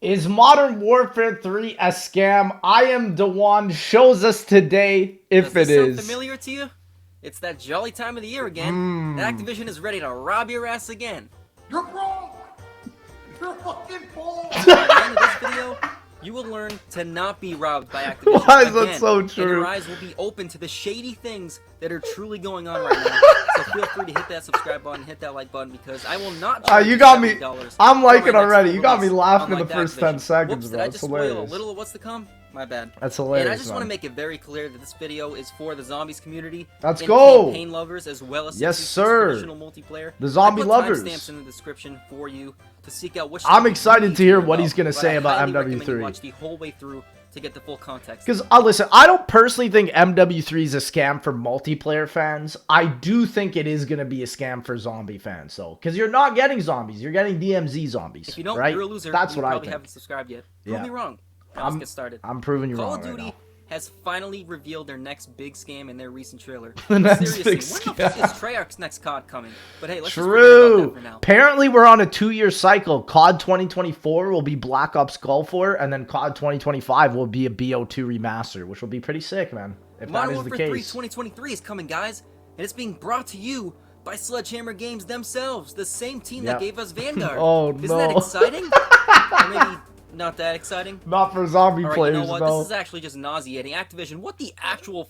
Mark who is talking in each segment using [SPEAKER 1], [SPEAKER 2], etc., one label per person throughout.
[SPEAKER 1] Is Modern Warfare 3 a scam? I am Dewan. Shows us today if
[SPEAKER 2] Does
[SPEAKER 1] it
[SPEAKER 2] this sound
[SPEAKER 1] is.
[SPEAKER 2] familiar to you? It's that jolly time of the year again, and Activision is ready to rob your ass again.
[SPEAKER 3] You're broke! You're fucking broke!
[SPEAKER 2] At the end of this video, you will learn to not be robbed by Activision
[SPEAKER 1] Why is
[SPEAKER 2] again,
[SPEAKER 1] that so
[SPEAKER 2] and your
[SPEAKER 1] true?
[SPEAKER 2] eyes will be open to the shady things that are truly going on right now. So feel free to hit that subscribe button, hit that like button, because I will not charge
[SPEAKER 1] You got me.
[SPEAKER 2] $70
[SPEAKER 1] I'm
[SPEAKER 2] for
[SPEAKER 1] liking
[SPEAKER 2] my next
[SPEAKER 1] already. You got me
[SPEAKER 2] release,
[SPEAKER 1] laughing in the
[SPEAKER 2] unlike
[SPEAKER 1] first
[SPEAKER 2] Activision.
[SPEAKER 1] 10 seconds,
[SPEAKER 2] Whoops,
[SPEAKER 1] bro.
[SPEAKER 2] did I
[SPEAKER 1] It's
[SPEAKER 2] just spoil a
[SPEAKER 1] hilarious.
[SPEAKER 2] little of what's to come? My bad.
[SPEAKER 1] That's hilarious.
[SPEAKER 2] And I just want to
[SPEAKER 1] man.
[SPEAKER 2] make it very clear that this video is for the zombies community.
[SPEAKER 1] Let's
[SPEAKER 2] and
[SPEAKER 1] go.
[SPEAKER 2] Campaign lovers as well as
[SPEAKER 1] Yes,
[SPEAKER 2] some
[SPEAKER 1] sir.
[SPEAKER 2] traditional multiplayer.
[SPEAKER 1] The zombie
[SPEAKER 2] I put
[SPEAKER 1] lovers.
[SPEAKER 2] timestamps in the description for you to seek out which.
[SPEAKER 1] I'm
[SPEAKER 2] topic
[SPEAKER 1] excited
[SPEAKER 2] you need
[SPEAKER 1] to hear
[SPEAKER 2] know
[SPEAKER 1] what he's
[SPEAKER 2] about,
[SPEAKER 1] gonna
[SPEAKER 2] but
[SPEAKER 1] say
[SPEAKER 2] I
[SPEAKER 1] about
[SPEAKER 2] highly recommend
[SPEAKER 1] MW3.
[SPEAKER 2] you watch the whole way through to get the full context.
[SPEAKER 1] Because, listen, I don't personally think MW3 is a scam for multiplayer fans. I do think it is going to be a scam for zombie fans, though. Because you're not getting zombies. You're getting DMZ zombies,
[SPEAKER 2] If you don't,
[SPEAKER 1] right?
[SPEAKER 2] you're a loser.
[SPEAKER 1] That's
[SPEAKER 2] you
[SPEAKER 1] what I
[SPEAKER 2] probably
[SPEAKER 1] think.
[SPEAKER 2] haven't subscribed yet. Prove
[SPEAKER 1] Yeah.
[SPEAKER 2] me wrong. Now let's get started.
[SPEAKER 1] I'm proving you
[SPEAKER 2] Call
[SPEAKER 1] wrong
[SPEAKER 2] of
[SPEAKER 1] right
[SPEAKER 2] Duty
[SPEAKER 1] now.
[SPEAKER 2] has finally revealed their next big scam in their recent trailer.
[SPEAKER 1] The next
[SPEAKER 2] Seriously,
[SPEAKER 1] big
[SPEAKER 2] when the fuck
[SPEAKER 1] scam.
[SPEAKER 2] is Treyarch's next COD coming? But hey, let's just forget about
[SPEAKER 1] True.
[SPEAKER 2] that for now.
[SPEAKER 1] Apparently, we're on a 2-year cycle. COD 2024 will be Black Ops Gulf War, and then COD 2025 will be a BO2 remaster, which will be pretty sick, man. If
[SPEAKER 2] Modern
[SPEAKER 1] that is the
[SPEAKER 2] Warfare 3
[SPEAKER 1] case.
[SPEAKER 2] 2023 is coming, guys, and it's being brought to you by Sledgehammer Games themselves, the same team that
[SPEAKER 1] Yep.
[SPEAKER 2] gave us Vanguard.
[SPEAKER 1] Oh,
[SPEAKER 2] Isn't
[SPEAKER 1] no.
[SPEAKER 2] that exciting? Or maybe not that exciting?
[SPEAKER 1] Not for zombie
[SPEAKER 2] All right,
[SPEAKER 1] players,
[SPEAKER 2] you know what?
[SPEAKER 1] though.
[SPEAKER 2] This is actually just nauseating. Activision, what the actual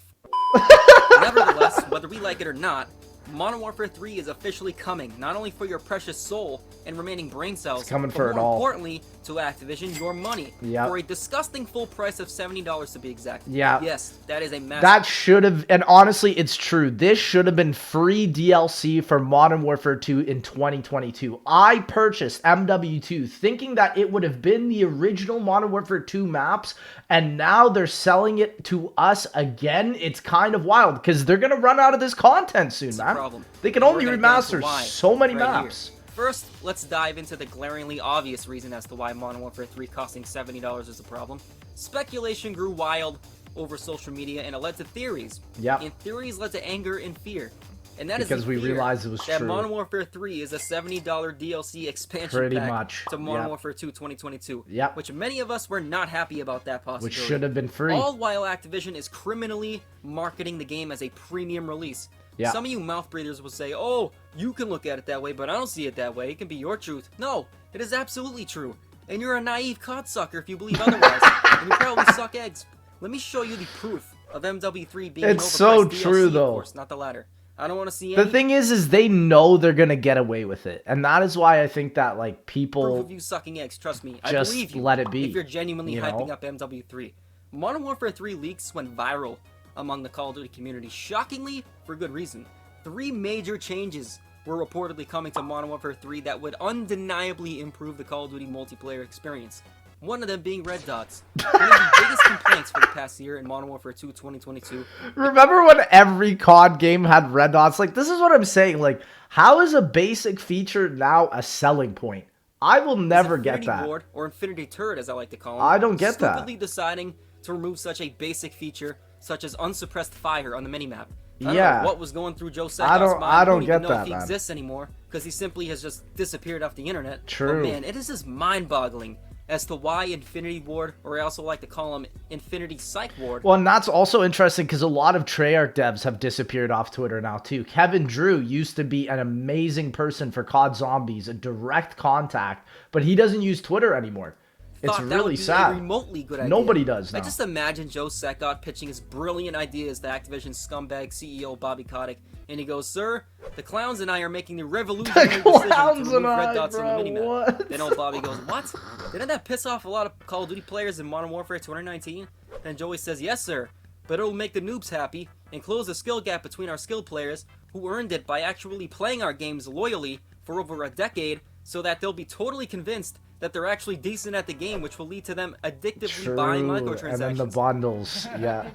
[SPEAKER 2] Nevertheless, whether we like it or not, Modern Warfare 3 is officially coming, not only for your precious soul and remaining brain cells,
[SPEAKER 1] It's coming
[SPEAKER 2] but
[SPEAKER 1] for it
[SPEAKER 2] more
[SPEAKER 1] all.
[SPEAKER 2] importantly, to Activision, your money.
[SPEAKER 1] Yep.
[SPEAKER 2] For a disgusting full price of $70 to be exact.
[SPEAKER 1] Yeah.
[SPEAKER 2] Yes, that is a massive...
[SPEAKER 1] That should have, and honestly, it's true. This should have been free DLC for Modern Warfare 2 in 2022. I purchased MW2 thinking that it would have been the original Modern Warfare 2 maps, and now they're selling it to us again. It's kind of wild because they're gonna run out of this content soon, man.
[SPEAKER 2] problem.
[SPEAKER 1] They can
[SPEAKER 2] We're
[SPEAKER 1] only
[SPEAKER 2] gonna get into
[SPEAKER 1] remaster
[SPEAKER 2] why
[SPEAKER 1] so many
[SPEAKER 2] right
[SPEAKER 1] maps.
[SPEAKER 2] here. First, let's dive into the glaringly obvious reason as to why Modern Warfare 3 costing $70 is a problem. Speculation grew wild over social media and it led to theories.
[SPEAKER 1] Yep.
[SPEAKER 2] And theories led to anger and fear. And that is
[SPEAKER 1] Because
[SPEAKER 2] the
[SPEAKER 1] we
[SPEAKER 2] fear
[SPEAKER 1] realized it was
[SPEAKER 2] that
[SPEAKER 1] true.
[SPEAKER 2] Modern Warfare 3 is a $70 DLC expansion
[SPEAKER 1] Pretty
[SPEAKER 2] pack
[SPEAKER 1] much,
[SPEAKER 2] to Modern
[SPEAKER 1] yep.
[SPEAKER 2] Warfare 2 2022.
[SPEAKER 1] Yep.
[SPEAKER 2] Which many of us were not happy about that possibility.
[SPEAKER 1] Which should have been free.
[SPEAKER 2] All while Activision is criminally marketing the game as a premium release.
[SPEAKER 1] Yeah.
[SPEAKER 2] Some of you mouth breathers will say, oh, you can look at it that way, but I don't see it that way. It can be your truth. No, it is absolutely true. And you're a naive cod sucker if you believe otherwise. And you probably suck eggs. Let me show you the proof of MW3 being
[SPEAKER 1] It's
[SPEAKER 2] an
[SPEAKER 1] so
[SPEAKER 2] overpriced DLC,
[SPEAKER 1] true,
[SPEAKER 2] of
[SPEAKER 1] though.
[SPEAKER 2] course, not the latter. I don't want to see
[SPEAKER 1] The
[SPEAKER 2] any
[SPEAKER 1] thing is they know they're gonna get away with it, and that is why I think that like
[SPEAKER 2] proof
[SPEAKER 1] people
[SPEAKER 2] of you sucking eggs. Trust me, I
[SPEAKER 1] just
[SPEAKER 2] believe you.
[SPEAKER 1] let it be,
[SPEAKER 2] If you're genuinely
[SPEAKER 1] you
[SPEAKER 2] hyping
[SPEAKER 1] know?
[SPEAKER 2] up MW3. Modern Warfare 3 leaks went viral among the Call of Duty community, shockingly for good reason. 3 major changes were reportedly coming to Modern Warfare 3 that would undeniably improve the Call of Duty multiplayer experience. One of them being red dots. One of the biggest complaints for the past year in Modern Warfare 2 2022.
[SPEAKER 1] Remember when every COD game had red dots? Like, this is what I'm saying. Like, how is a basic feature now a selling point? I will never get
[SPEAKER 2] Infinity
[SPEAKER 1] that.
[SPEAKER 2] Ward, or Infinity Turret as I like to call them,
[SPEAKER 1] I don't get that.
[SPEAKER 2] stupidly deciding to remove such a basic feature such as unsuppressed fire on the minimap. I don't
[SPEAKER 1] Yeah.
[SPEAKER 2] know what was going through Joe Sackhoff's
[SPEAKER 1] I don't
[SPEAKER 2] mind. We
[SPEAKER 1] get
[SPEAKER 2] don't even know
[SPEAKER 1] that,
[SPEAKER 2] if he
[SPEAKER 1] man.
[SPEAKER 2] exists anymore because he simply has just disappeared off the internet.
[SPEAKER 1] True.
[SPEAKER 2] But man, it is just mind-boggling as to why Infinity Ward, or I also like to call him Infinity Psych Ward.
[SPEAKER 1] Well, and that's also interesting because a lot of Treyarch devs have disappeared off Twitter now too. Kevin Drew used to be an amazing person for COD Zombies, a direct contact, but he doesn't use Twitter anymore. It's
[SPEAKER 2] Thought that
[SPEAKER 1] really
[SPEAKER 2] would be a
[SPEAKER 1] sad.
[SPEAKER 2] remotely good idea.
[SPEAKER 1] Nobody does
[SPEAKER 2] I
[SPEAKER 1] now.
[SPEAKER 2] just imagine Joe Sackott pitching his brilliant ideas to Activision scumbag CEO Bobby Kotick, and he goes, "Sir, the clowns and I are making the revolutionary decision to
[SPEAKER 1] Clowns
[SPEAKER 2] remove
[SPEAKER 1] and
[SPEAKER 2] red
[SPEAKER 1] I,
[SPEAKER 2] dots
[SPEAKER 1] bro,
[SPEAKER 2] on the minimap."
[SPEAKER 1] what?
[SPEAKER 2] Then old Bobby goes, "What? Didn't that piss off a lot of Call of Duty players in Modern Warfare 2019?" Then Joey says, "Yes, sir, but it'll make the noobs happy and close the skill gap between our skilled players who earned it by actually playing our games loyally for over a decade, so that they'll be totally convinced that they're actually decent at the game, which will lead to them addictively buying
[SPEAKER 1] True.
[SPEAKER 2] microtransactions."
[SPEAKER 1] And then the bundles, yeah.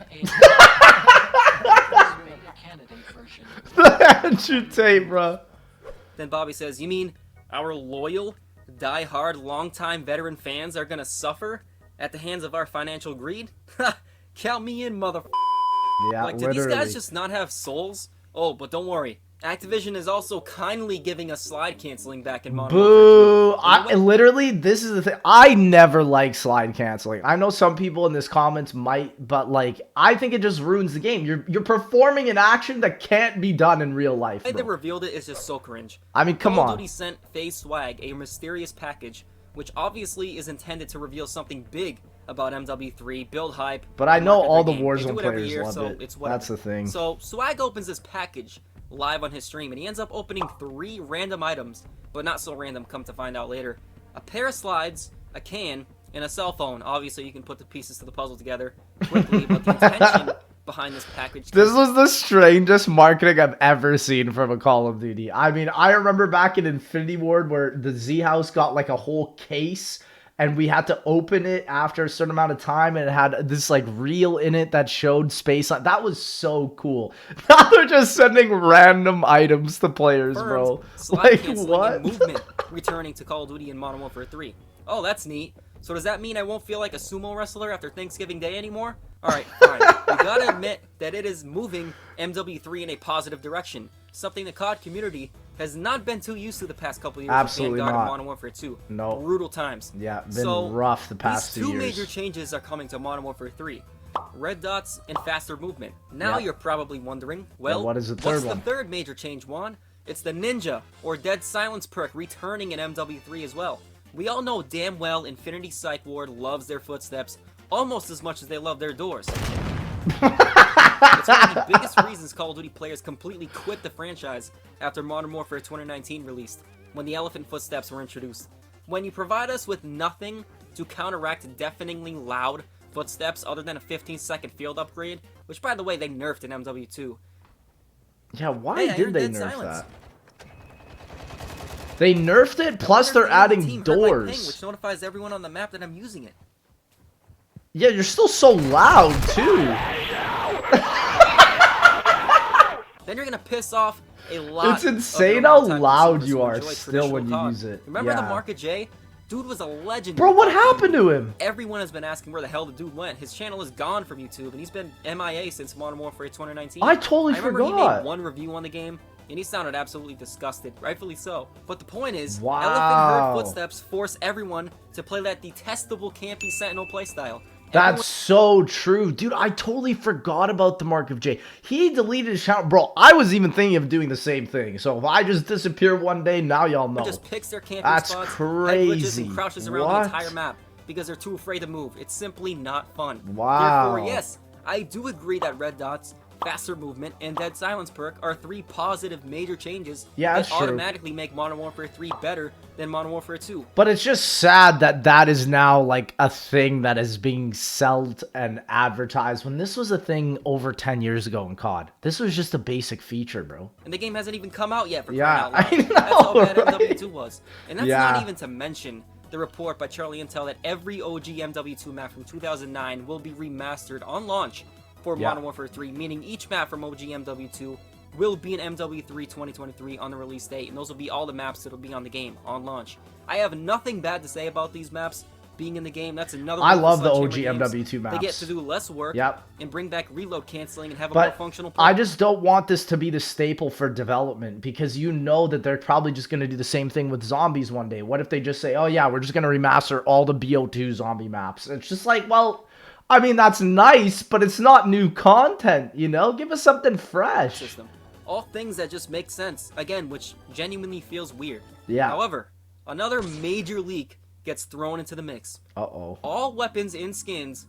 [SPEAKER 1] The Andrew Tate, bro.
[SPEAKER 2] Then Bobby says, "You mean our loyal, die-hard, long-time veteran fans are gonna suffer at the hands of our financial greed? Count me in, mother."
[SPEAKER 1] Yeah,
[SPEAKER 2] Like, do
[SPEAKER 1] literally.
[SPEAKER 2] these guys just not have souls? Oh, but don't worry. Activision is also kindly giving us slide canceling back in Modern
[SPEAKER 1] Boo!
[SPEAKER 2] Warfare 3.
[SPEAKER 1] Literally, this is the thing. I never like slide canceling. I know some people in this comments might, but like, I think it just ruins the game. You're performing an action that can't be done in real life.
[SPEAKER 2] The way they
[SPEAKER 1] Bro.
[SPEAKER 2] revealed it is just so cringe.
[SPEAKER 1] I mean, come
[SPEAKER 2] Call of
[SPEAKER 1] on.
[SPEAKER 2] Duty sent FaZe Swag a mysterious package, which obviously is intended to reveal something big about MW3, build hype.
[SPEAKER 1] But I
[SPEAKER 2] and
[SPEAKER 1] know
[SPEAKER 2] market
[SPEAKER 1] all
[SPEAKER 2] their
[SPEAKER 1] the
[SPEAKER 2] game. They
[SPEAKER 1] Warzone
[SPEAKER 2] do it every
[SPEAKER 1] players
[SPEAKER 2] year,
[SPEAKER 1] love
[SPEAKER 2] so
[SPEAKER 1] it.
[SPEAKER 2] it's whatever.
[SPEAKER 1] That's the thing.
[SPEAKER 2] So Swag opens this package live on his stream, and he ends up opening 3 random items, but not so random, come to find out later. A pair of slides, a can, and a cell phone. Obviously, you can put the pieces to the puzzle together quickly, but the intention behind this package...
[SPEAKER 1] This was the strangest marketing I've ever seen from a Call of Duty. I mean, I remember back in Infinity Ward where the Z House got like a whole case and we had to open it after a certain amount of time and it had this like reel in it that showed space. That was so cool. Now they're just sending random items to players, bro.
[SPEAKER 2] Slide
[SPEAKER 1] Like,
[SPEAKER 2] canceling
[SPEAKER 1] what?
[SPEAKER 2] and movement returning to Call of Duty in Modern Warfare 3. Oh, that's neat. So does that mean I won't feel like a sumo wrestler after Thanksgiving Day anymore? Alright, fine. We gotta admit that it is moving MW3 in a positive direction. Something the COD community has not been too used to the past couple years.
[SPEAKER 1] Absolutely
[SPEAKER 2] with Vanguard
[SPEAKER 1] not.
[SPEAKER 2] and Modern Warfare 2.
[SPEAKER 1] No.
[SPEAKER 2] Brutal times.
[SPEAKER 1] Yeah, been rough the past
[SPEAKER 2] these
[SPEAKER 1] 2
[SPEAKER 2] two
[SPEAKER 1] years.
[SPEAKER 2] major changes are coming to Modern Warfare 3. Red dots and faster movement. Now
[SPEAKER 1] Yeah.
[SPEAKER 2] you're probably wondering, well,
[SPEAKER 1] what is the third
[SPEAKER 2] what's
[SPEAKER 1] one?
[SPEAKER 2] the third major change, Juan? It's the Ninja, or Dead Silence perk, returning in MW3 as well. We all know damn well Infinity Psych Ward loves their footsteps almost as much as they love their doors. It's one of the biggest reasons Call of Duty players completely quit the franchise after Modern Warfare 2019 released, when the elephant footsteps were introduced. When you provide us with nothing to counteract deafeningly loud footsteps other than a 15-second field upgrade, which by the way they nerfed in MW2.
[SPEAKER 1] Yeah, why
[SPEAKER 2] Hey, I
[SPEAKER 1] did
[SPEAKER 2] heard
[SPEAKER 1] they
[SPEAKER 2] Dead
[SPEAKER 1] nerf
[SPEAKER 2] Silence.
[SPEAKER 1] that? They nerfed it, plus they're adding doors.
[SPEAKER 2] Ping, which notifies everyone on the map that I'm using it.
[SPEAKER 1] Yeah, you're still so loud, too.
[SPEAKER 2] Then you're gonna piss off a lot.
[SPEAKER 1] It's insane how
[SPEAKER 2] of the
[SPEAKER 1] loud
[SPEAKER 2] consumers
[SPEAKER 1] you
[SPEAKER 2] who
[SPEAKER 1] are
[SPEAKER 2] enjoy
[SPEAKER 1] still when you
[SPEAKER 2] traditional
[SPEAKER 1] use
[SPEAKER 2] COD.
[SPEAKER 1] it.
[SPEAKER 2] Remember the
[SPEAKER 1] Yeah.
[SPEAKER 2] Market J? Dude was a legend.
[SPEAKER 1] Bro,
[SPEAKER 2] in
[SPEAKER 1] what
[SPEAKER 2] COD.
[SPEAKER 1] happened to him?
[SPEAKER 2] Everyone has been asking where the hell the dude went. His channel is gone from YouTube, and he's been MIA since Modern Warfare 2019.
[SPEAKER 1] I totally
[SPEAKER 2] remember he
[SPEAKER 1] forgot.
[SPEAKER 2] made one review on the game, and he sounded absolutely disgusted, rightfully so. But the point is,
[SPEAKER 1] Wow.
[SPEAKER 2] elephant herd footsteps force everyone to play that detestable campy Sentinel playstyle.
[SPEAKER 1] That's so true. Dude, I totally forgot about the Mark of J. He deleted his channel. Bro, I was even thinking of doing the same thing. So if I just disappear one day, now y'all know.
[SPEAKER 2] Just picks their camping
[SPEAKER 1] That's
[SPEAKER 2] spots,
[SPEAKER 1] crazy.
[SPEAKER 2] head glitches, and crouches around
[SPEAKER 1] What?
[SPEAKER 2] the entire map because they're too afraid to move. It's simply not fun.
[SPEAKER 1] Wow.
[SPEAKER 2] Therefore, yes, I do agree that red dots, faster movement, and Dead Silence perk are 3 positive major changes
[SPEAKER 1] Yeah,
[SPEAKER 2] that
[SPEAKER 1] that's true.
[SPEAKER 2] automatically make Modern Warfare 3 better than Modern Warfare 2.
[SPEAKER 1] But it's just sad that that is now like a thing that is being sold and advertised when this was a thing over 10 years ago in COD. This was just a basic feature, bro.
[SPEAKER 2] And the game hasn't even come out yet for
[SPEAKER 1] Yeah,
[SPEAKER 2] crying out loud.
[SPEAKER 1] I know,
[SPEAKER 2] That's how bad
[SPEAKER 1] right?
[SPEAKER 2] MW2 was. And that's
[SPEAKER 1] Yeah.
[SPEAKER 2] not even to mention the report by Charlie Intel that every OG MW2 map from 2009 will be remastered on launch for
[SPEAKER 1] Yeah.
[SPEAKER 2] Modern Warfare 3, meaning each map from OG MW2 will be in MW3 2023 on the release date, and those will be all the maps that will be on the game on launch. I have nothing bad to say about these maps being in the game. That's another
[SPEAKER 1] I
[SPEAKER 2] one for
[SPEAKER 1] love the
[SPEAKER 2] Sledgehammer
[SPEAKER 1] OG
[SPEAKER 2] games.
[SPEAKER 1] MW2 maps.
[SPEAKER 2] They get to do less work
[SPEAKER 1] Yep.
[SPEAKER 2] and bring back reload canceling and have a more
[SPEAKER 1] But
[SPEAKER 2] functional
[SPEAKER 1] I
[SPEAKER 2] play.
[SPEAKER 1] just don't want this to be the staple for development because you know that they're probably just going to do the same thing with zombies one day. What if they just say, oh yeah, we're just going to remaster all the BO2 zombie maps? It's just like, well, I mean, that's nice, but it's not new content, you know? Give us something fresh.
[SPEAKER 2] System. All things that just make sense, again, which genuinely feels weird.
[SPEAKER 1] Yeah.
[SPEAKER 2] However, another major leak gets thrown into the mix.
[SPEAKER 1] Uh-oh.
[SPEAKER 2] All weapons and skins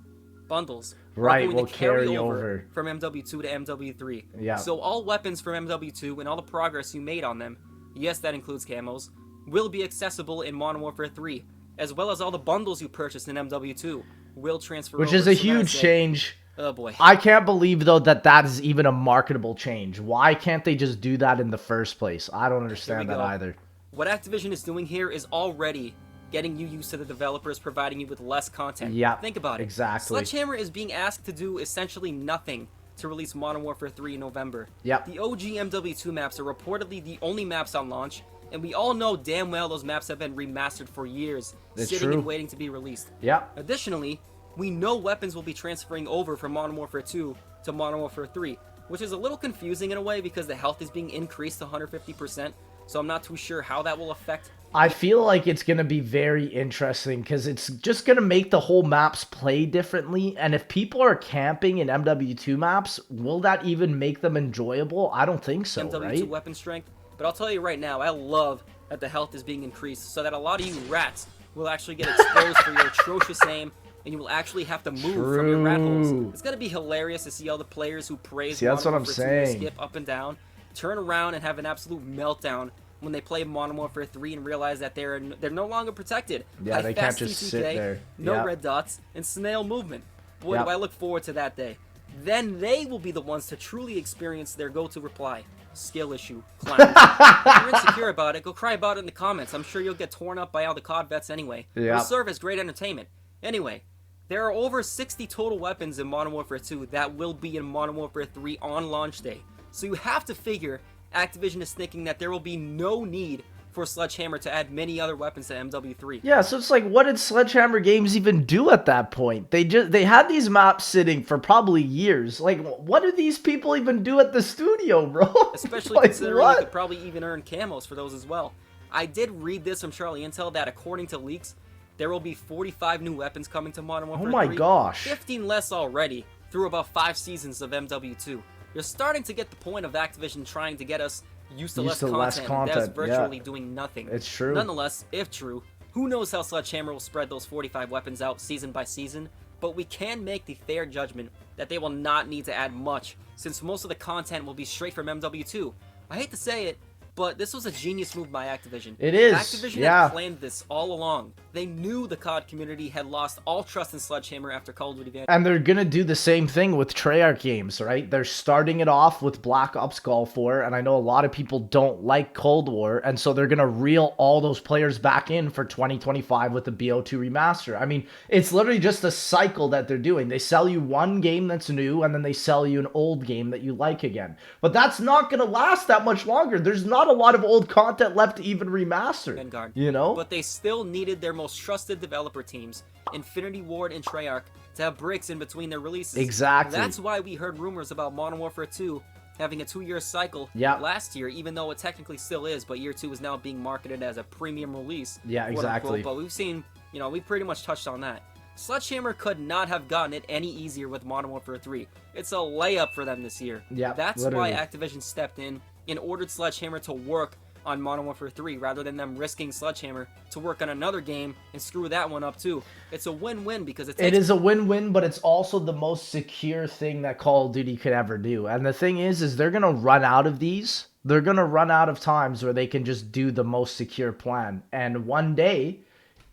[SPEAKER 2] bundles are
[SPEAKER 1] Right,
[SPEAKER 2] going
[SPEAKER 1] will
[SPEAKER 2] to carry
[SPEAKER 1] carry
[SPEAKER 2] over
[SPEAKER 1] over.
[SPEAKER 2] from MW2 to MW3.
[SPEAKER 1] Yeah.
[SPEAKER 2] So all weapons from MW2 and all the progress you made on them, yes, that includes camos, will be accessible in Modern Warfare 3, as well as all the bundles you purchased in MW2 will transfer
[SPEAKER 1] Which
[SPEAKER 2] over.
[SPEAKER 1] is a
[SPEAKER 2] So
[SPEAKER 1] huge
[SPEAKER 2] that's it.
[SPEAKER 1] change.
[SPEAKER 2] Oh boy.
[SPEAKER 1] I can't believe, though, that that is even a marketable change. Why can't they just do that in the first place? I don't understand that
[SPEAKER 2] go.
[SPEAKER 1] either.
[SPEAKER 2] What Activision is doing here is already getting you used to the developers providing you with less content.
[SPEAKER 1] Yeah,
[SPEAKER 2] Think about it.
[SPEAKER 1] exactly.
[SPEAKER 2] Sledgehammer is being asked to do essentially nothing to release Modern Warfare 3 in November.
[SPEAKER 1] Yep.
[SPEAKER 2] The OG MW2 maps are reportedly the only maps on launch, and we all know damn well those maps have been remastered for years,
[SPEAKER 1] That's
[SPEAKER 2] sitting
[SPEAKER 1] true.
[SPEAKER 2] and waiting to be released.
[SPEAKER 1] Yep.
[SPEAKER 2] Additionally, we know weapons will be transferring over from Modern Warfare 2 to Modern Warfare 3. which is a little confusing in a way because the health is being increased to 150%, so I'm not too sure how that will affect.
[SPEAKER 1] I feel like it's going to be very interesting because it's just going to make the whole maps play differently. And if people are camping in MW2 maps, will that even make them enjoyable? I don't think so,
[SPEAKER 2] MW2
[SPEAKER 1] right?
[SPEAKER 2] weapon strength, but I'll tell you right now, I love that the health is being increased so that a lot of you rats will actually get exposed for your atrocious aim, and you will actually have to move from your rat holes. It's going to be hilarious to see all the players who praise
[SPEAKER 1] that's what I'm
[SPEAKER 2] Warfare 2
[SPEAKER 1] saying.
[SPEAKER 2] skip up and down, turn around and have an absolute meltdown when they play Modern Warfare 3 and realize that they're no longer protected by
[SPEAKER 1] they can't
[SPEAKER 2] fast
[SPEAKER 1] just
[SPEAKER 2] TTK,
[SPEAKER 1] sit there.
[SPEAKER 2] no red dots, and snail movement. Boy, do I look forward to that day. Then they will be the ones to truly experience their go-to reply. Skill issue, clown. If you're insecure about it, go cry about it in the comments. I'm sure you'll get torn up by all the COD vets anyway. It'll serve as great entertainment. Anyway, there are over 60 total weapons in Modern Warfare 2 that will be in Modern Warfare 3 on launch day. So you have to figure Activision is thinking that there will be no need for Sledgehammer to add many other weapons to MW3.
[SPEAKER 1] Yeah, so it's like, what did Sledgehammer Games even do at that point? They had these maps sitting for probably years. Like, what do these people even do at the studio, bro?
[SPEAKER 2] Especially
[SPEAKER 1] like,
[SPEAKER 2] considering you could probably even earn camos for those as well. I did read this from Charlie Intel that according to leaks, there will be 45 new weapons coming to Modern Warfare 3.
[SPEAKER 1] Oh my gosh.
[SPEAKER 2] 15 less already through about 5 seasons of MW2. You're starting to get the point of Activision trying to get us used to less content, and devs virtually doing nothing.
[SPEAKER 1] It's true.
[SPEAKER 2] Nonetheless, if true, who knows how Sledgehammer will spread those 45 weapons out season by season, but we can make the fair judgment that they will not need to add much, since most of the content will be straight from MW2. I hate to say it, but this was a genius move by Activision.
[SPEAKER 1] It is.
[SPEAKER 2] Activision had planned this all along. They knew the COD community had lost all trust in Sledgehammer after Call of Duty Vanguard.
[SPEAKER 1] And they're gonna do the same thing with Treyarch games, right? They're starting it off with Black Ops Gulf War, and I know a lot of people don't like Cold War, and so they're gonna reel all those players back in for 2025 with the BO2 remaster. I mean, it's literally just a cycle that they're doing. They sell you one game that's new, and then they sell you an old game that you like again. But that's not gonna last that much longer. There's not a lot of old content left to even remaster.
[SPEAKER 2] Vanguard.
[SPEAKER 1] You know?
[SPEAKER 2] But they still needed their most trusted developer teams, Infinity Ward and Treyarch, to have breaks in between their releases.
[SPEAKER 1] Exactly.
[SPEAKER 2] That's why we heard rumors about Modern Warfare 2 having a 2-year cycle last year, even though it technically still is, but year 2 is now being marketed as a premium release.
[SPEAKER 1] Yeah, exactly.
[SPEAKER 2] But we've seen, we pretty much touched on that. Sledgehammer could not have gotten it any easier with Modern Warfare 3. It's a layup for them this year.
[SPEAKER 1] Yeah,
[SPEAKER 2] that's
[SPEAKER 1] literally.
[SPEAKER 2] why Activision stepped in and ordered Sledgehammer to work on Modern Warfare 3 rather than them risking Sledgehammer to work on another game and screw that one up too. It's a win-win because it
[SPEAKER 1] is a win-win, but it's also the most secure thing that Call of Duty could ever do. And the thing is they're going to run out of these. They're going to run out of times where they can just do the most secure plan. And one day,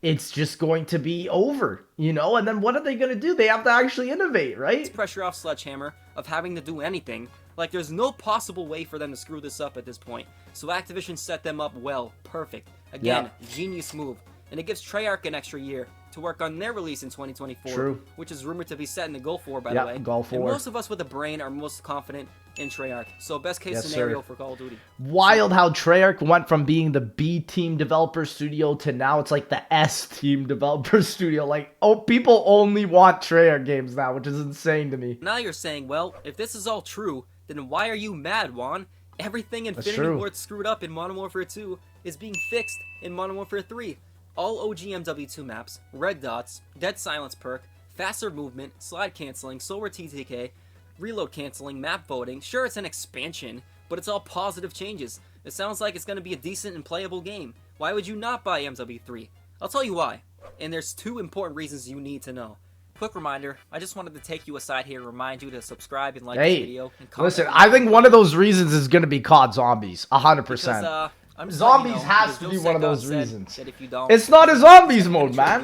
[SPEAKER 1] it's just going to be over, And then what are they going to do? They have to actually innovate, right?
[SPEAKER 2] It's pressure off Sledgehammer of having to do anything. Like, there's no possible way for them to screw this up at this point. So Activision set them up well. Perfect. Again, genius move. And it gives Treyarch an extra year to work on their release in 2024. Which is rumored to be set in the Gulf War, by the way.
[SPEAKER 1] Gulf War.
[SPEAKER 2] And most of us with a brain are most confident in Treyarch. So best case scenario for Call of Duty.
[SPEAKER 1] Wild how Treyarch went from being the B team developer studio to now it's like the S team developer studio. Like, people only want Treyarch games now, which is insane to me.
[SPEAKER 2] Now you're saying, well, if this is all true, then why are you mad, Juan? Everything Infinity Ward screwed up in Modern Warfare 2 is being fixed in Modern Warfare 3. All OG MW2 maps, red dots, dead silence perk, faster movement, slide canceling, slower TTK, reload canceling, map voting. Sure, it's an expansion, but it's all positive changes. It sounds like it's going to be a decent and playable game. Why would you not buy MW3? I'll tell you why. And there's 2 important reasons you need to know. Quick reminder, I just wanted to take you aside here and remind you to subscribe and like this video. And comment.
[SPEAKER 1] Listen, I think one of those reasons is going to be COD Zombies, 100%.
[SPEAKER 2] Because,
[SPEAKER 1] Zombies has to be one of those reasons.
[SPEAKER 2] If you don't,
[SPEAKER 1] it's not a Zombies mode, man.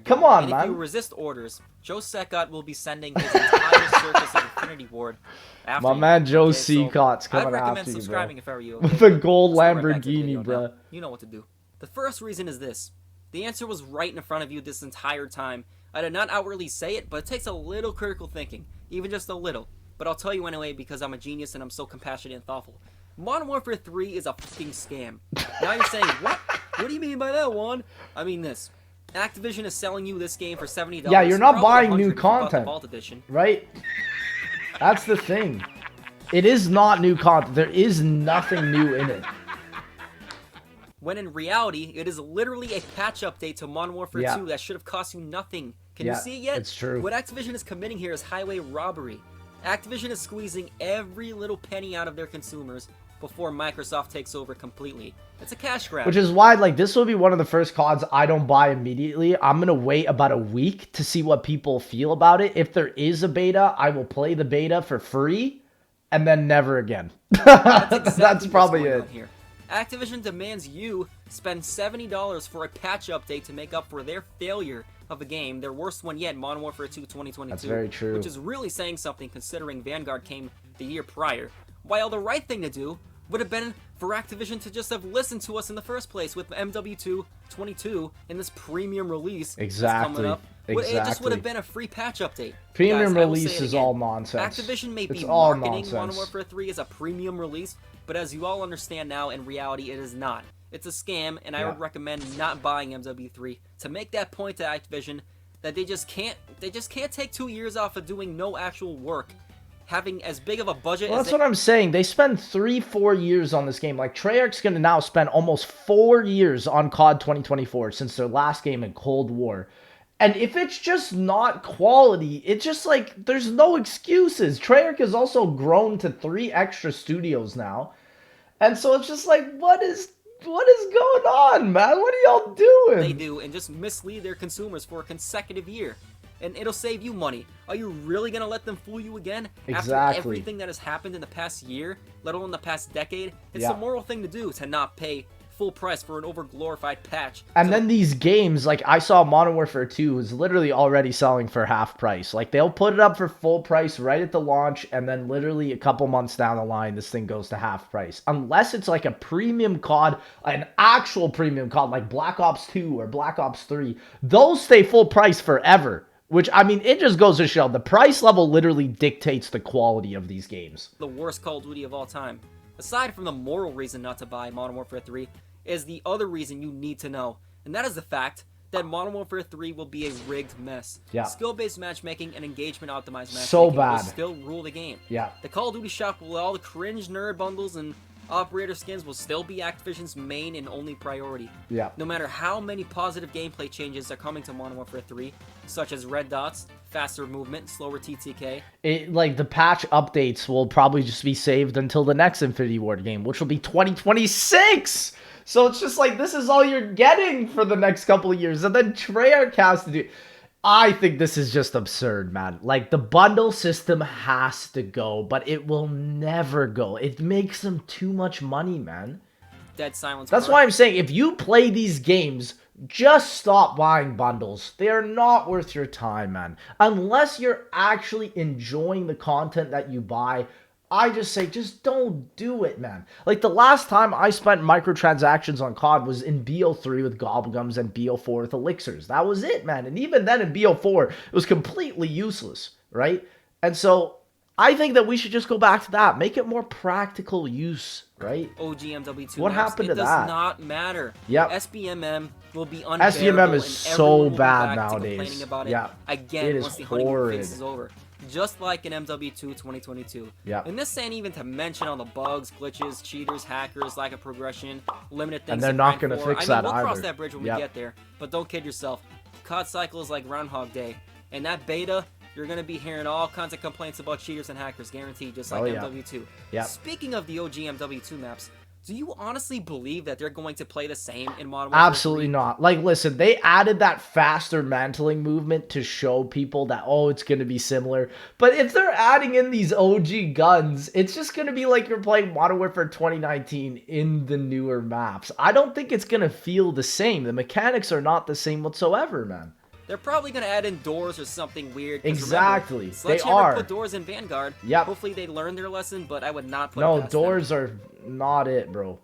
[SPEAKER 1] Come on,
[SPEAKER 2] and
[SPEAKER 1] man.
[SPEAKER 2] if you resist orders, Joe Secott will be sending his entire circus of Infinity Ward after
[SPEAKER 1] My
[SPEAKER 2] you.
[SPEAKER 1] man Joe
[SPEAKER 2] Okay,
[SPEAKER 1] Secott's coming
[SPEAKER 2] I'd recommend
[SPEAKER 1] after you,
[SPEAKER 2] subscribing
[SPEAKER 1] bro.
[SPEAKER 2] if I were you.
[SPEAKER 1] With
[SPEAKER 2] Okay?
[SPEAKER 1] the gold
[SPEAKER 2] Let's go right back to the
[SPEAKER 1] Lamborghini,
[SPEAKER 2] video
[SPEAKER 1] bro.
[SPEAKER 2] now. You know what to do. The first reason is this. The answer was right in front of you this entire time. I did not outwardly say it, but it takes a little critical thinking. Even just a little. But I'll tell you anyway because I'm a genius and I'm so compassionate and thoughtful. Modern Warfare 3 is a fucking scam. Now you're saying, what? What do you mean by that, Juan? I mean this. Activision is selling you this game for $70.
[SPEAKER 1] Yeah, you're not
[SPEAKER 2] probably
[SPEAKER 1] buying new
[SPEAKER 2] $100 if you bought the
[SPEAKER 1] content.
[SPEAKER 2] Vault Edition.
[SPEAKER 1] Right? That's the thing. It is not new content. There is nothing new in it.
[SPEAKER 2] When in reality, it is literally a patch update to Modern Warfare 2 that should have cost you nothing. Can you see it yet?
[SPEAKER 1] It's true.
[SPEAKER 2] What Activision is committing here is highway robbery. Activision is squeezing every little penny out of their consumers before Microsoft takes over completely. It's a cash grab.
[SPEAKER 1] Which is why, like, this will be one of the first CODs I don't buy immediately. I'm going to wait about a week to see what people feel about it. If there is a beta, I will play the beta for free and then never again. That's probably it.
[SPEAKER 2] Here. Activision demands you spend $70 for a patch update to make up for their failure of a game, their worst one yet, Modern Warfare 2 2022.
[SPEAKER 1] That's very true.
[SPEAKER 2] Which is really saying something considering Vanguard came the year prior. While the right thing to do would have been for Activision to just have listened to us in the first place with MW2 22 in this premium release.
[SPEAKER 1] Exactly.
[SPEAKER 2] Coming up.
[SPEAKER 1] Exactly.
[SPEAKER 2] It just would have been a free patch update.
[SPEAKER 1] Premium
[SPEAKER 2] Guys,
[SPEAKER 1] release is all nonsense.
[SPEAKER 2] Activision may be
[SPEAKER 1] all
[SPEAKER 2] marketing
[SPEAKER 1] nonsense.
[SPEAKER 2] Modern Warfare 3 as a premium release, but as you all understand now, in reality, it is not. It's a scam, and I would recommend not buying MW3 to make that point to Activision that they just can't take 2 years off of doing no actual work, having as big of a budget.
[SPEAKER 1] Well, that's what I'm saying. They spend 3-4 years on this game. Like, Treyarch's going to now spend almost 4 years on COD 2024 since their last game in Cold War. And if it's just not quality, it's just like, there's no excuses. Treyarch has also grown to 3 extra studios now. And so it's just like, what is going on, man? What are y'all doing?
[SPEAKER 2] They do, and just mislead their consumers for a consecutive year. And it'll save you money. Are you really going to let them fool you again?
[SPEAKER 1] Exactly.
[SPEAKER 2] After everything that has happened in the past year, let alone the past decade? It's the moral thing to do to not pay full price for an over-glorified patch.
[SPEAKER 1] And then these games, like I saw Modern Warfare 2 is literally already selling for half price. Like, they'll put it up for full price right at the launch, and then literally a couple months down the line, this thing goes to half price. Unless it's like a premium COD, an actual premium COD, like Black Ops 2 or Black Ops 3, those stay full price forever. Which, I mean, it just goes to show the price level literally dictates the quality of these games.
[SPEAKER 2] The worst Call of Duty of all time. Aside from the moral reason not to buy Modern Warfare 3, is the other reason you need to know. And that is the fact that Modern Warfare 3 will be a rigged mess.
[SPEAKER 1] Yeah.
[SPEAKER 2] Skill-based matchmaking and engagement-optimized matchmaking
[SPEAKER 1] So bad.
[SPEAKER 2] will still rule the game.
[SPEAKER 1] Yeah.
[SPEAKER 2] The Call of Duty shop with all the cringe nerd bundles and operator skins will still be Activision's main and only priority.
[SPEAKER 1] Yeah.
[SPEAKER 2] No matter how many positive gameplay changes are coming to Modern Warfare 3, such as red dots, faster movement, slower TTK.
[SPEAKER 1] Like, the patch updates will probably just be saved until the next Infinity Ward game, which will be 2026! So it's just like, this is all you're getting for the next couple of years. And then Treyarch has to do... I think this is just absurd, man. Like, the bundle system has to go, but it will never go. It makes them too much money, man.
[SPEAKER 2] Dead silence.
[SPEAKER 1] That's why I'm saying, if you play these games, just stop buying bundles. They are not worth your time, man. Unless you're actually enjoying the content that you buy, I just say, just don't do it, man. Like, the last time I spent microtransactions on COD was in BO3 with Gobblegums and BO4 with Elixirs. That was it, man. And even then in BO4, it was completely useless, right? And so I think that we should just go back to that. Make it more practical use, right?
[SPEAKER 2] OG MW2
[SPEAKER 1] What
[SPEAKER 2] maps.
[SPEAKER 1] happened to that?
[SPEAKER 2] It does not matter.
[SPEAKER 1] Yep.
[SPEAKER 2] SBMM will be unbearable.
[SPEAKER 1] SBMM is
[SPEAKER 2] and
[SPEAKER 1] so
[SPEAKER 2] everyone will be
[SPEAKER 1] bad
[SPEAKER 2] back to
[SPEAKER 1] nowadays.
[SPEAKER 2] complaining about it
[SPEAKER 1] Yeah.
[SPEAKER 2] again
[SPEAKER 1] It is
[SPEAKER 2] once the honeymoon
[SPEAKER 1] horrid.
[SPEAKER 2] phase is over. Just like in MW2 2022.
[SPEAKER 1] Yeah.
[SPEAKER 2] And this ain't even to mention all the bugs, glitches, cheaters, hackers, lack of progression, limited things.
[SPEAKER 1] And they're
[SPEAKER 2] to
[SPEAKER 1] not
[SPEAKER 2] grind
[SPEAKER 1] gonna
[SPEAKER 2] for.
[SPEAKER 1] fix
[SPEAKER 2] I mean,
[SPEAKER 1] that
[SPEAKER 2] we'll cross
[SPEAKER 1] either.
[SPEAKER 2] that bridge when
[SPEAKER 1] Yep.
[SPEAKER 2] we get there. But don't kid yourself. COD cycle is like Groundhog Day. And that beta, you're going to be hearing all kinds of complaints about cheaters and hackers, guaranteed, just like MW2.
[SPEAKER 1] Yep.
[SPEAKER 2] Speaking of the OG MW2 maps, do you honestly believe that they're going to play the same in Modern Warfare 3?
[SPEAKER 1] Absolutely not. Like, listen, they added that faster mantling movement to show people that, oh, it's going to be similar. But if they're adding in these OG guns, it's just going to be like you're playing Modern Warfare 2019 in the newer maps. I don't think it's going to feel the same. The mechanics are not the same whatsoever, man.
[SPEAKER 2] They're probably going to add in doors or something weird. 'Cause
[SPEAKER 1] Exactly.
[SPEAKER 2] Remember,
[SPEAKER 1] They
[SPEAKER 2] Sledgehammer
[SPEAKER 1] are.
[SPEAKER 2] put doors in Vanguard.
[SPEAKER 1] Yep.
[SPEAKER 2] Hopefully they learned their lesson, but I would not put it
[SPEAKER 1] No,
[SPEAKER 2] past them.
[SPEAKER 1] doors are not it, bro.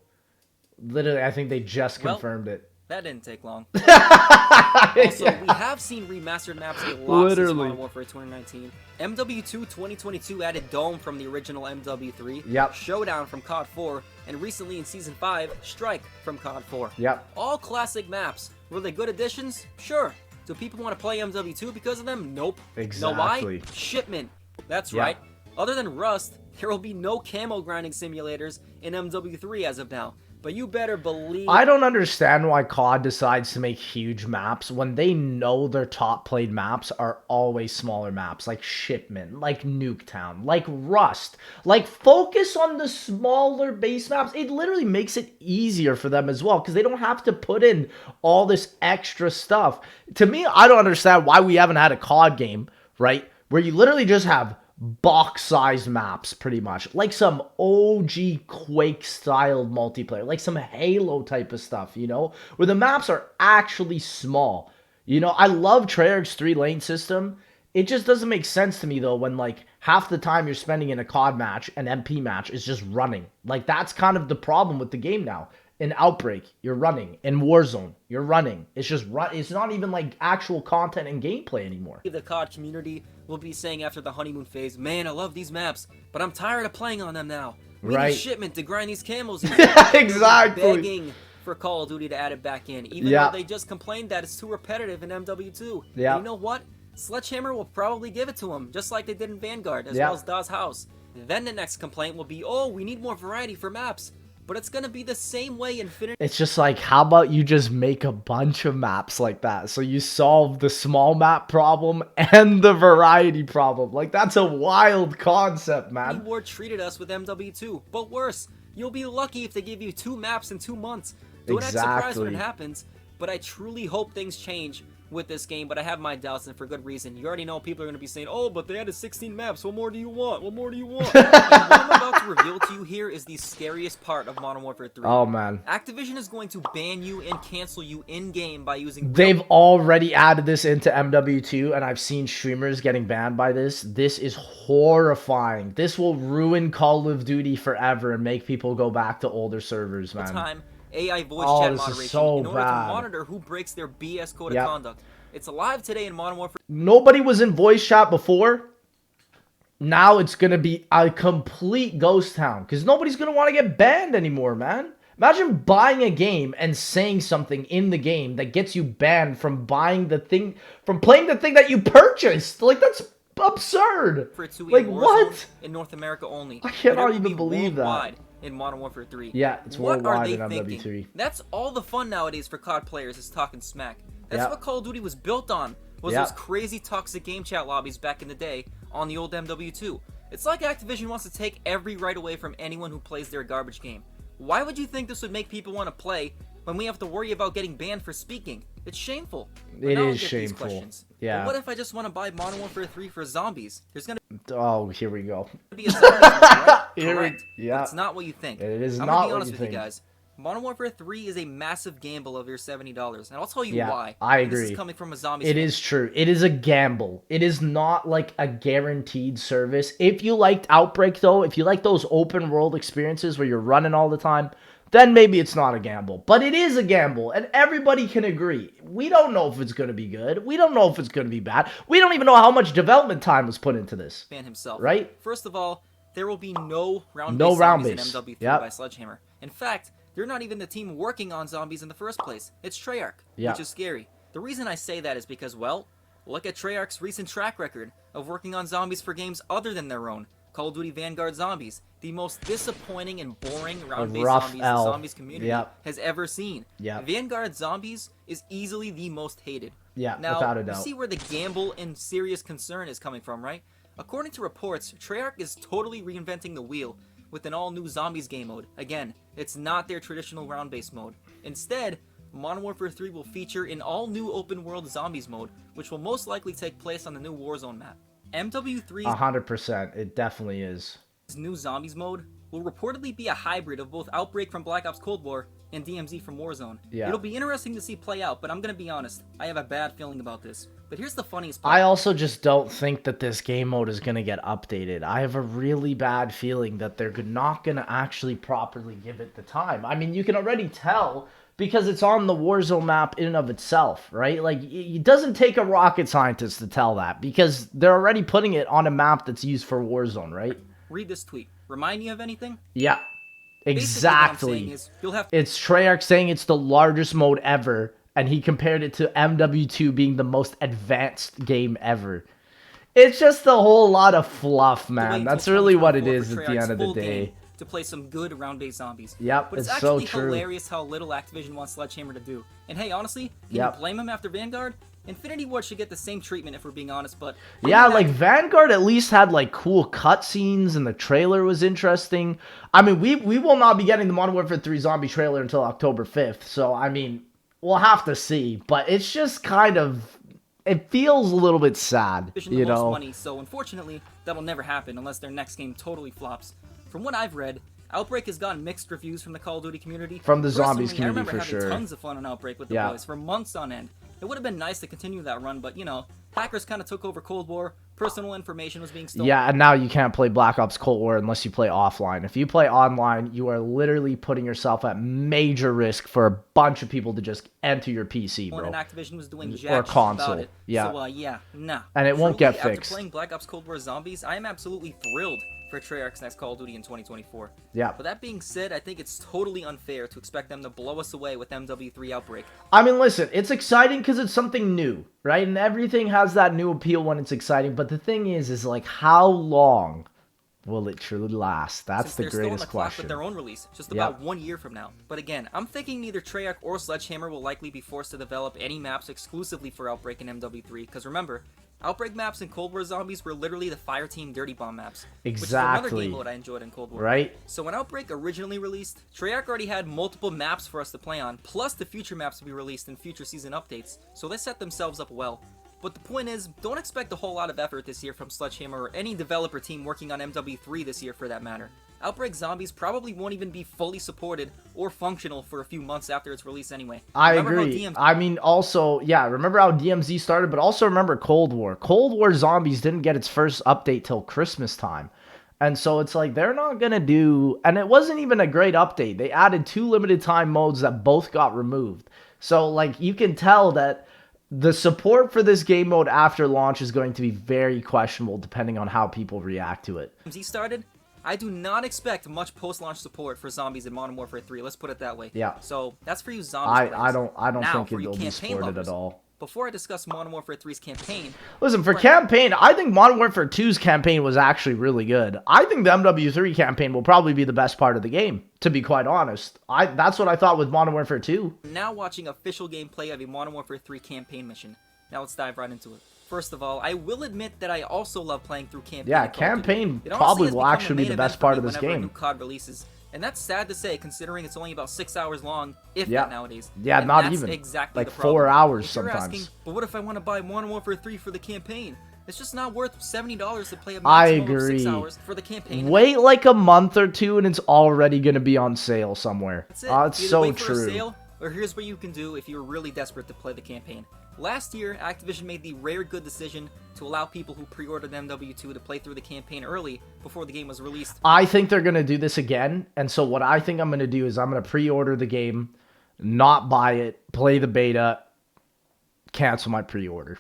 [SPEAKER 1] Literally, I think they just
[SPEAKER 2] Well,
[SPEAKER 1] confirmed it.
[SPEAKER 2] That didn't take long. Also, we have seen remastered maps a lot since
[SPEAKER 1] Literally.
[SPEAKER 2] Modern Warfare 2019. MW2 2022 added Dome from the original MW3,
[SPEAKER 1] Yep.
[SPEAKER 2] Showdown from COD 4, and recently in Season 5, Strike from COD 4.
[SPEAKER 1] Yep.
[SPEAKER 2] All classic maps. Were they good additions? Sure. Do people want to play MW2 because of them? Nope. Know
[SPEAKER 1] Exactly.
[SPEAKER 2] why? Shipment. That's
[SPEAKER 1] Yep.
[SPEAKER 2] right. Other than Rust, There will be no camo grinding simulators in MW3 as of now. But you better believe...
[SPEAKER 1] I don't understand why COD decides to make huge maps when they know their top played maps are always smaller maps, like Shipment, like Nuketown, like Rust. Like, focus on the smaller base maps. It literally makes it easier for them as well, because they don't have to put in all this extra stuff. To me, I don't understand why we haven't had a COD game, right, where you literally just have box-sized maps, pretty much. Like some OG Quake-style multiplayer. Like some Halo type of stuff, you know? Where the maps are actually small. You know, I love Treyarch's 3-lane system. It just doesn't make sense to me, though, when, like, half the time you're spending in a COD match, an MP match, is just running. Like, that's kind of the problem with the game now. In Outbreak, you're running. In Warzone, you're running. It's just it's not even like actual content and gameplay anymore.
[SPEAKER 2] The COD community will be saying after the honeymoon phase, man, I love these maps, but I'm tired of playing on them now. We need Shipment to grind these camos.
[SPEAKER 1] Exactly.
[SPEAKER 2] Begging for Call of Duty to add it back in, even though they just complained that it's too repetitive in MW2.
[SPEAKER 1] Yeah.
[SPEAKER 2] And you know what? Sledgehammer will probably give it to him, just like they did in Vanguard, as well as Dawes House. Then the next complaint will be, oh, we need more variety for maps. But it's gonna be the same way Infinity...
[SPEAKER 1] It's just like, how about you just make a bunch of maps like that? So you solve the small map problem and the variety problem. Like, that's a wild concept, man.
[SPEAKER 2] War treated us with MW2, but worse. You'll be lucky if they give you 2 maps in 2 months. Don't act surprised when it happens, but I truly hope things change with this game, but I have my doubts, and for good reason. You already know people are going to be saying, oh, but they added 16 maps, what more do you want? What more do you want? And what I'm about to reveal to you here is the scariest part of Modern Warfare 3.
[SPEAKER 1] Oh, man.
[SPEAKER 2] Activision is going to ban you and cancel you in-game by using...
[SPEAKER 1] They've already added this into MW2, and I've seen streamers getting banned by this. This is horrifying. This will ruin Call of Duty forever and make people go back to older servers, man.
[SPEAKER 2] AI voice chat moderation in order to monitor who breaks their BS code of conduct. It's alive today in Modern Warfare.
[SPEAKER 1] Nobody was in voice chat before. Now it's going to be a complete ghost town because nobody's going to want to get banned anymore, man. Imagine buying a game and saying something in the game that gets you banned from buying the thing, from playing the thing that you purchased. Like, that's absurd. Like, what?
[SPEAKER 2] In North America only.
[SPEAKER 1] I cannot even believe that.
[SPEAKER 2] In Modern Warfare 3.
[SPEAKER 1] Yeah, it's worldwide in MW3.
[SPEAKER 2] Thinking? That's all the fun nowadays for COD players is talking smack. That's what Call of Duty was built on, was those crazy toxic game chat lobbies back in the day on the old MW2. It's like Activision wants to take every right away from anyone who plays their garbage game. Why would you think this would make people want to play when we have to worry about getting banned for speaking? It's shameful.
[SPEAKER 1] It is shameful. Yeah.
[SPEAKER 2] But what if I just want to buy Modern Warfare 3 for zombies? There's gonna
[SPEAKER 1] here we go.
[SPEAKER 2] be a zombie mode, right? Correct.
[SPEAKER 1] Yeah.
[SPEAKER 2] It's not what you think.
[SPEAKER 1] It is
[SPEAKER 2] I'm
[SPEAKER 1] not
[SPEAKER 2] gonna be
[SPEAKER 1] what
[SPEAKER 2] honest
[SPEAKER 1] you
[SPEAKER 2] with
[SPEAKER 1] think.
[SPEAKER 2] you guys. Modern Warfare 3 is a massive gamble of your $70, and I'll tell you why.
[SPEAKER 1] I agree.
[SPEAKER 2] This is coming from a zombie.
[SPEAKER 1] It is true. It is a gamble. It is not like a guaranteed service. If you liked Outbreak, though, if you like those open world experiences where you're running all the time, then maybe it's not a gamble. But it is a gamble, and everybody can agree. We don't know if it's going to be good. We don't know if it's going to be bad. We don't even know how much development time was put into this.
[SPEAKER 2] Fan himself.
[SPEAKER 1] Right?
[SPEAKER 2] First of all, there will be no round-based zombies in MW3 by Sledgehammer. In fact, they're not even the team working on zombies in the first place. It's Treyarch, which is scary. The reason I say that is because, well, look at Treyarch's recent track record of working on zombies for games other than their own. Call of Duty Vanguard Zombies, the most disappointing and boring round-based zombies the zombies community has ever seen. Vanguard Zombies is easily the most hated.
[SPEAKER 1] Now,
[SPEAKER 2] without a doubt. You see where the gamble and serious concern is coming from, right? According to reports, Treyarch is totally reinventing the wheel with an all-new Zombies game mode. Again, it's not their traditional round-based mode. Instead, Modern Warfare 3 will feature an all-new open-world Zombies mode, which will most likely take place on the new Warzone map. MW3's
[SPEAKER 1] 100%, it definitely is.
[SPEAKER 2] New Zombies mode will reportedly be a hybrid of both Outbreak from Black Ops Cold War and DMZ from Warzone. It'll be interesting to see play out, but I'm gonna be honest, I have a bad feeling about this. But here's the funniest part.
[SPEAKER 1] I also just don't think that this game mode is gonna get updated. I have a really bad feeling that they're not gonna actually properly give it the time. I mean, you can already tell because it's on the Warzone map in and of itself, right? Like, it doesn't take a rocket scientist to tell that because they're already putting it on a map that's used for Warzone, right?
[SPEAKER 2] Read this tweet. Remind you of anything?
[SPEAKER 1] Yeah, exactly.
[SPEAKER 2] Is, it's
[SPEAKER 1] Treyarch saying it's the largest mode ever, and he compared it to MW2 being the most advanced game ever. It's just a whole lot of fluff,
[SPEAKER 2] Wait
[SPEAKER 1] man.
[SPEAKER 2] until
[SPEAKER 1] That's really what it
[SPEAKER 2] 2024
[SPEAKER 1] is
[SPEAKER 2] for
[SPEAKER 1] at the
[SPEAKER 2] Treyarch's
[SPEAKER 1] end of the
[SPEAKER 2] full
[SPEAKER 1] day.
[SPEAKER 2] game to play some good round-based zombies.
[SPEAKER 1] Yep,
[SPEAKER 2] But it's
[SPEAKER 1] it's so
[SPEAKER 2] actually
[SPEAKER 1] true.
[SPEAKER 2] hilarious how little Activision wants Sledgehammer to do. And hey, honestly, can
[SPEAKER 1] Yep.
[SPEAKER 2] you blame him after Vanguard? Infinity Ward should get the same treatment if we're being honest, but...
[SPEAKER 1] Yeah, like Vanguard at least had like cool cutscenes and the trailer was interesting. I mean, we will not be getting the Modern Warfare 3 zombie trailer until October 5th. So, I mean, we'll have to see. But it's just kind of... It feels a little bit sad,
[SPEAKER 2] the
[SPEAKER 1] you
[SPEAKER 2] most
[SPEAKER 1] know?
[SPEAKER 2] money, so unfortunately, that'll never happen unless their next game totally flops. From what I've read, Outbreak has gotten mixed reviews from the Call of Duty community.
[SPEAKER 1] From the zombies
[SPEAKER 2] Personally,
[SPEAKER 1] community, for
[SPEAKER 2] I remember having
[SPEAKER 1] sure.
[SPEAKER 2] tons of fun on Outbreak with the
[SPEAKER 1] Yeah.
[SPEAKER 2] boys for months on end. It would have been nice to continue that run, but, you know, hackers kind of took over Cold War, personal information was being stolen.
[SPEAKER 1] Yeah, and now you can't play Black Ops Cold War unless you play offline. If you play online, you are literally putting yourself at major risk for a bunch of people to just enter your PC, bro.
[SPEAKER 2] And Activision was doing
[SPEAKER 1] Or
[SPEAKER 2] jack shit
[SPEAKER 1] console.
[SPEAKER 2] about it.
[SPEAKER 1] Yeah.
[SPEAKER 2] So, yeah, nah.
[SPEAKER 1] And it won't get
[SPEAKER 2] Truly,
[SPEAKER 1] fixed.
[SPEAKER 2] After playing Black Ops Cold War Zombies, I am absolutely thrilled for Treyarch's next Call of Duty in 2024.
[SPEAKER 1] Yeah.
[SPEAKER 2] But that being said, I think it's totally unfair to expect them to blow us away with MW3 Outbreak.
[SPEAKER 1] I mean, listen, it's exciting because it's something new, right? And everything has that new appeal when it's exciting. But the thing is like, how long will it truly last? That's
[SPEAKER 2] Since
[SPEAKER 1] the
[SPEAKER 2] they're still on
[SPEAKER 1] greatest
[SPEAKER 2] the clock
[SPEAKER 1] question.
[SPEAKER 2] with their own release, just
[SPEAKER 1] Yeah.
[SPEAKER 2] about 1 year from now. But again, I'm thinking neither Treyarch or Sledgehammer will likely be forced to develop any maps exclusively for Outbreak and MW3, because remember, Outbreak maps in Cold War Zombies were literally the Fireteam Dirty Bomb maps. Which is another
[SPEAKER 1] Exactly.
[SPEAKER 2] game mode I enjoyed in Cold War.
[SPEAKER 1] Right?
[SPEAKER 2] So when Outbreak originally released, Treyarch already had multiple maps for us to play on, plus the future maps to be released in future season updates, so they set themselves up well. But the point is, don't expect a whole lot of effort this year from Sledgehammer or any developer team working on MW3 this year for that matter. Outbreak Zombies probably won't even be fully supported or functional for a few months after its release anyway.
[SPEAKER 1] I
[SPEAKER 2] Remember how
[SPEAKER 1] agree.
[SPEAKER 2] DMZ
[SPEAKER 1] I mean, also, yeah, remember how DMZ started, but also remember Cold War. Cold War Zombies didn't get its first update till Christmas time. And so it's like, they're not going to do... And it wasn't even a great update. They added 2 limited time modes that both got removed. So, like, you can tell that the support for this game mode after launch is going to be very questionable depending on how people react to it.
[SPEAKER 2] started, I do not expect much post-launch support for zombies in Modern Warfare 3. Let's put it that way.
[SPEAKER 1] Yeah.
[SPEAKER 2] So that's for you zombies.
[SPEAKER 1] I don't
[SPEAKER 2] Now,
[SPEAKER 1] think
[SPEAKER 2] for you
[SPEAKER 1] it'll be
[SPEAKER 2] campaign
[SPEAKER 1] supported
[SPEAKER 2] lovers,
[SPEAKER 1] at all.
[SPEAKER 2] Before I discuss Modern Warfare 3's campaign,
[SPEAKER 1] Listen, for campaign, I think Modern Warfare 2's campaign was actually really good. I think the MW3 campaign will probably be the best part of the game, to be quite honest. That's what I thought with Modern Warfare 2.
[SPEAKER 2] now watching official gameplay of a Modern Warfare 3 campaign mission. Now let's dive right into it. First of all, I will admit that I also love playing through campaign.
[SPEAKER 1] Yeah,
[SPEAKER 2] in Call of Duty.
[SPEAKER 1] campaign
[SPEAKER 2] It honestly
[SPEAKER 1] probably
[SPEAKER 2] has
[SPEAKER 1] will
[SPEAKER 2] become
[SPEAKER 1] actually be
[SPEAKER 2] main
[SPEAKER 1] the
[SPEAKER 2] event
[SPEAKER 1] best
[SPEAKER 2] for
[SPEAKER 1] part
[SPEAKER 2] me
[SPEAKER 1] of this
[SPEAKER 2] whenever a
[SPEAKER 1] game.
[SPEAKER 2] new COD releases. And that's sad to say, considering it's only about 6 hours long, if
[SPEAKER 1] Yeah.
[SPEAKER 2] that nowadays.
[SPEAKER 1] Yeah,
[SPEAKER 2] And
[SPEAKER 1] not
[SPEAKER 2] that's
[SPEAKER 1] even.
[SPEAKER 2] exactly
[SPEAKER 1] Like
[SPEAKER 2] the problem.
[SPEAKER 1] 4 hours
[SPEAKER 2] If you're
[SPEAKER 1] sometimes.
[SPEAKER 2] asking, but what if I want to buy Modern Warfare 3 for the campaign? It's just not worth $70 to play a
[SPEAKER 1] I
[SPEAKER 2] maximum of 6
[SPEAKER 1] agree.
[SPEAKER 2] hours for the campaign.
[SPEAKER 1] Wait like a month or two and it's already going to be on sale somewhere.
[SPEAKER 2] That's it.
[SPEAKER 1] It's
[SPEAKER 2] Either
[SPEAKER 1] so
[SPEAKER 2] wait for a
[SPEAKER 1] true.
[SPEAKER 2] sale, or here's what you can do if you're really desperate to play the campaign. Last year, Activision made the rare good decision to allow people who pre-ordered MW2 to play through the campaign early before the game was released.
[SPEAKER 1] I think they're going to do this again. And so what I think I'm going to do is I'm going to pre-order the game, not buy it, play the beta, cancel my pre-order.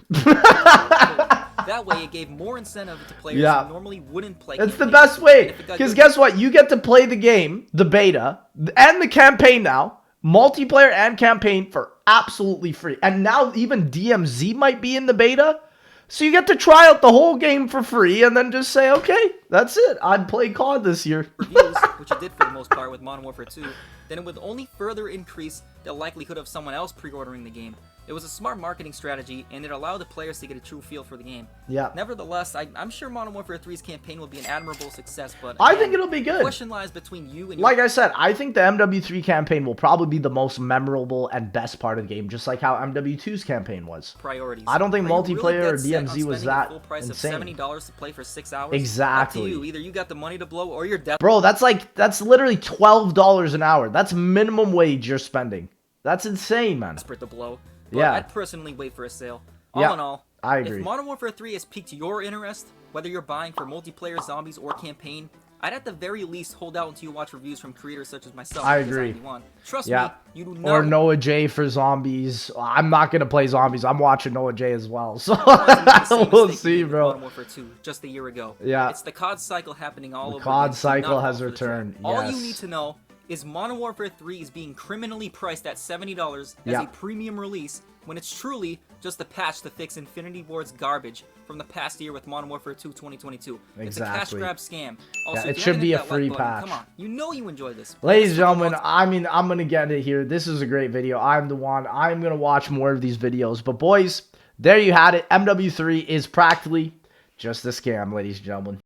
[SPEAKER 2] That way, it gave more incentive to players
[SPEAKER 1] Yeah.
[SPEAKER 2] who normally wouldn't play.
[SPEAKER 1] It's the
[SPEAKER 2] campaign.
[SPEAKER 1] best way.
[SPEAKER 2] And if it got
[SPEAKER 1] Because
[SPEAKER 2] good-
[SPEAKER 1] guess what? You get to play the game, the beta, and the campaign now. Multiplayer and campaign for absolutely free. And now even DMZ might be in the beta. So you get to try out the whole game for free and then just say, okay, that's it. I'd play COD this year.
[SPEAKER 2] reviews, which it did for the most part with Modern Warfare 2, then it would only further increase the likelihood of someone else pre-ordering the game. It was a smart marketing strategy, and it allowed the players to get a true feel for the game.
[SPEAKER 1] Yeah.
[SPEAKER 2] Nevertheless, I'm sure Modern Warfare 3's campaign will be an admirable success, but
[SPEAKER 1] I
[SPEAKER 2] again,
[SPEAKER 1] think it'll be
[SPEAKER 2] the
[SPEAKER 1] good.
[SPEAKER 2] question lies between you and
[SPEAKER 1] Like I said, I think the MW3 campaign will probably be the most memorable and best part of the game, just like how MW2's campaign was.
[SPEAKER 2] priorities.
[SPEAKER 1] I don't think
[SPEAKER 2] Are you
[SPEAKER 1] multiplayer or
[SPEAKER 2] dead set on
[SPEAKER 1] DMZ was
[SPEAKER 2] spending
[SPEAKER 1] that
[SPEAKER 2] the full price
[SPEAKER 1] insane.
[SPEAKER 2] of $70 to play for 6 hours?
[SPEAKER 1] Exactly.
[SPEAKER 2] Up to you. Either you got the money to blow, or you're dead.
[SPEAKER 1] Bro, that's literally $12 an hour. That's minimum wage you're spending. That's insane, man.
[SPEAKER 2] Desperate to blow. But
[SPEAKER 1] Yeah.
[SPEAKER 2] I'd personally wait for a sale. All
[SPEAKER 1] Yeah,
[SPEAKER 2] in all,
[SPEAKER 1] I agree.
[SPEAKER 2] if Modern Warfare 3 has piqued your interest, whether you're buying for multiplayer, zombies, or campaign, I'd at the very least hold out until you watch reviews from creators such as myself.
[SPEAKER 1] I
[SPEAKER 2] because
[SPEAKER 1] agree.
[SPEAKER 2] 91. Trust
[SPEAKER 1] Yeah.
[SPEAKER 2] me, you do not
[SPEAKER 1] Or Noah J for zombies. I'm not gonna play zombies. I'm watching Noah J as well. So
[SPEAKER 2] want to make the same
[SPEAKER 1] we'll
[SPEAKER 2] mistake
[SPEAKER 1] see,
[SPEAKER 2] you did with
[SPEAKER 1] bro.
[SPEAKER 2] Modern Warfare 2 just a year ago.
[SPEAKER 1] Yeah.
[SPEAKER 2] It's the COD cycle happening all over
[SPEAKER 1] COD
[SPEAKER 2] again. Do
[SPEAKER 1] cycle
[SPEAKER 2] not
[SPEAKER 1] has
[SPEAKER 2] fall for the trap.
[SPEAKER 1] returned,
[SPEAKER 2] All you
[SPEAKER 1] yes.
[SPEAKER 2] need to know is Modern Warfare 3 is being criminally priced at $70 as
[SPEAKER 1] Yeah.
[SPEAKER 2] a premium release when it's truly just a patch to fix Infinity Ward's garbage from the past year with Modern Warfare 2 2022. It's a cash
[SPEAKER 1] Exactly.
[SPEAKER 2] grab scam. Also,
[SPEAKER 1] it
[SPEAKER 2] if you
[SPEAKER 1] should
[SPEAKER 2] haven't
[SPEAKER 1] be
[SPEAKER 2] hit
[SPEAKER 1] a
[SPEAKER 2] that
[SPEAKER 1] free
[SPEAKER 2] like button,
[SPEAKER 1] patch.
[SPEAKER 2] Come on, you know you enjoy this.
[SPEAKER 1] Ladies and
[SPEAKER 2] This is what
[SPEAKER 1] gentlemen,
[SPEAKER 2] we want.
[SPEAKER 1] I mean, I'm going to get it here. This is a great video. I'm the one. I'm going to watch more of these videos. But boys, there you had it. MW3 is practically just a scam, ladies and gentlemen.